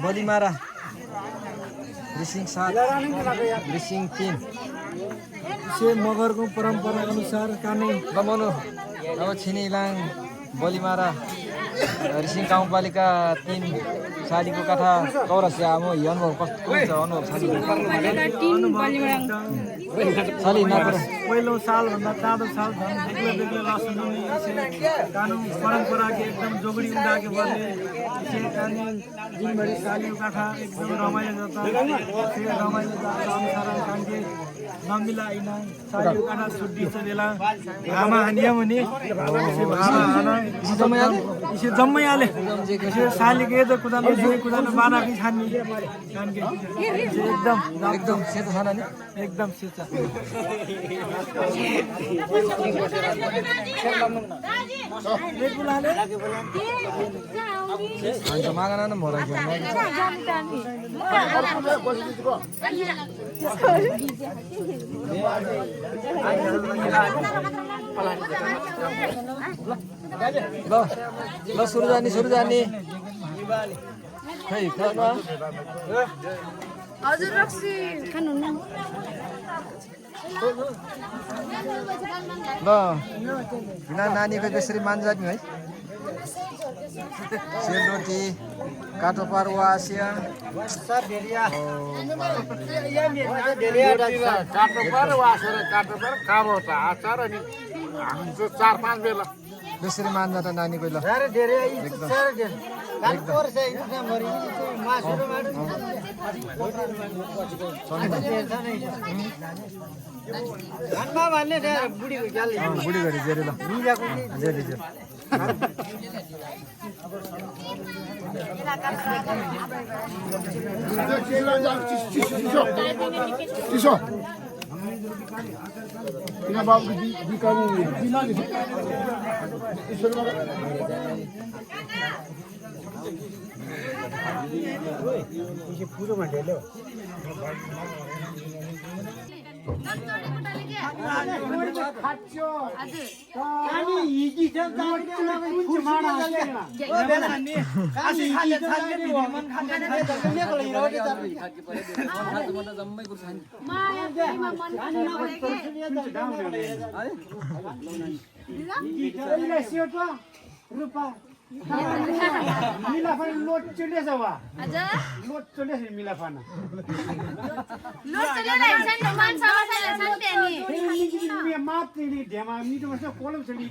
बलिमारा रिसिङ 7 रिसिङ 3 से मगरको परम्परा अनुसार कानै रमाउनु अब छिनिलाङ बलिमारा रिसिङ गाउँपालिका 3 सालीको कथा चौरसिया आमो अनुभव कस्तो छ अनुभव साली नगर पहिलो सालभन्दा तातो साल झन् बेग्लै बेग्लै लसुनी कानुन परम्परा के एकदम जोगडी उडाके बने कानुन दिनभरि सालीको कथा एकदम रमाइलो जता रमाइलो अनुसार कानके नमिला आइन सालीको कथा छुट्टी छ बेला भामा हानिया भने जम्मै आले सालीको त कुदानो जोइ कुदानो बाना कि छान्नी कानके एकदम सेतो खाना नि एकदम सेतो अन्त मागना न मोरा के ल सुरु जाने खै खाना हजुर रक्सी खानुहुन्न ल बिना नानीको त्यसरी मान्जानी है सेलरोटी काटो पारुवा आसिया काटो पारुवा काटो पार काबोटा आचार अनि हाम्रो 4-5 बेला त्यसरी मान्छ त नानीको ल बुढी गरी जेरी ल जेरी किन बाबु बिकाउ दिनाले ईश्वरमा ये पूरा मंडेलो अनि हिगी छ कुन माडा ओ बेला नि आसी खाले छाले मन खाले ने बोले रोटी त खाके परे खाते म त जम्मै कुछ खान माया प्रेममा मन खाने नभए के हिगी छ इले सेतो रुपा मिलाफान लोट चले जावा हजुर लोट चले छ मिलाफान लोट चले रहेछन् न मान समाजले छन्ते नि मे मात्रै नि ढेमा मिठो बस्छ कोलम छ नि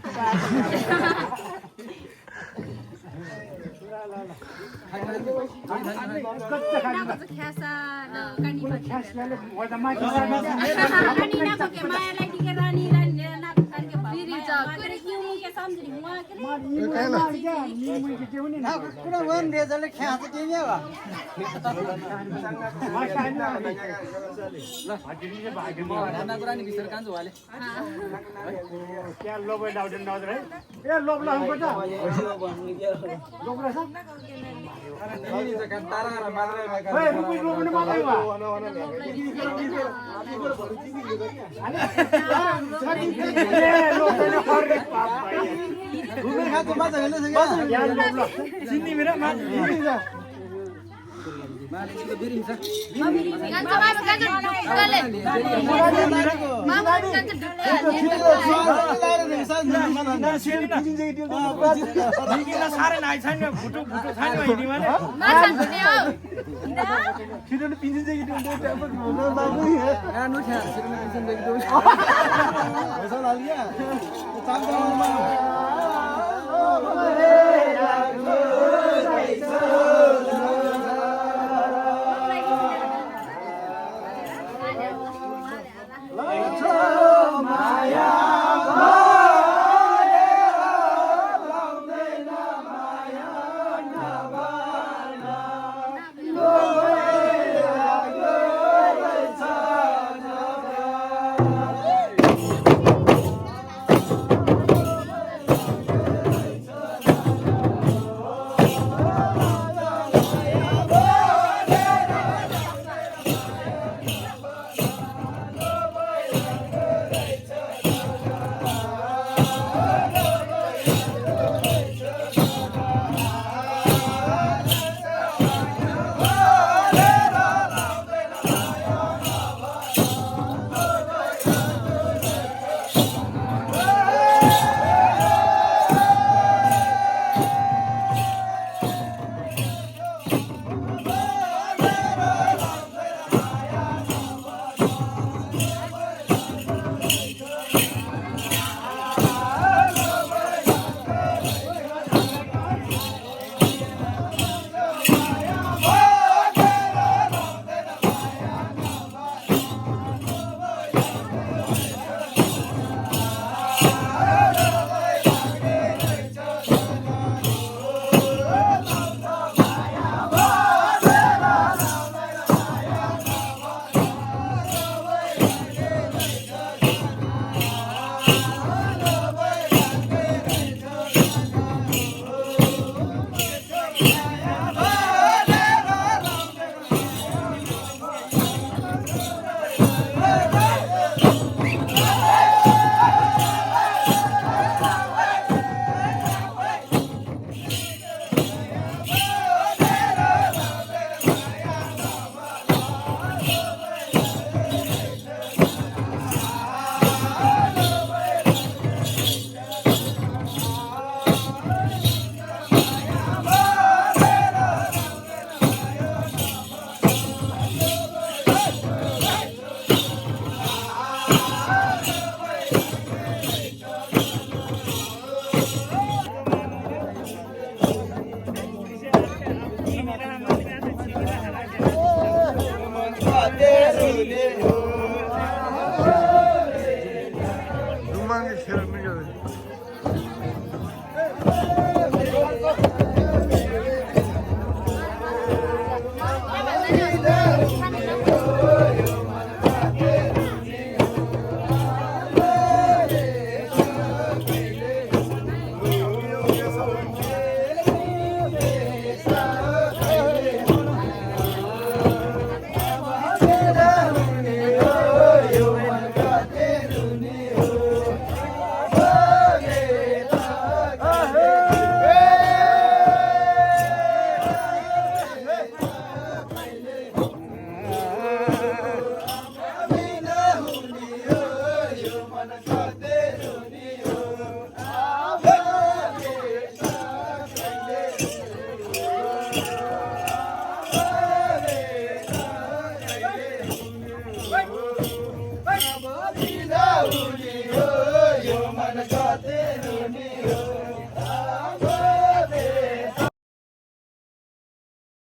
यो मन कते रुनी हो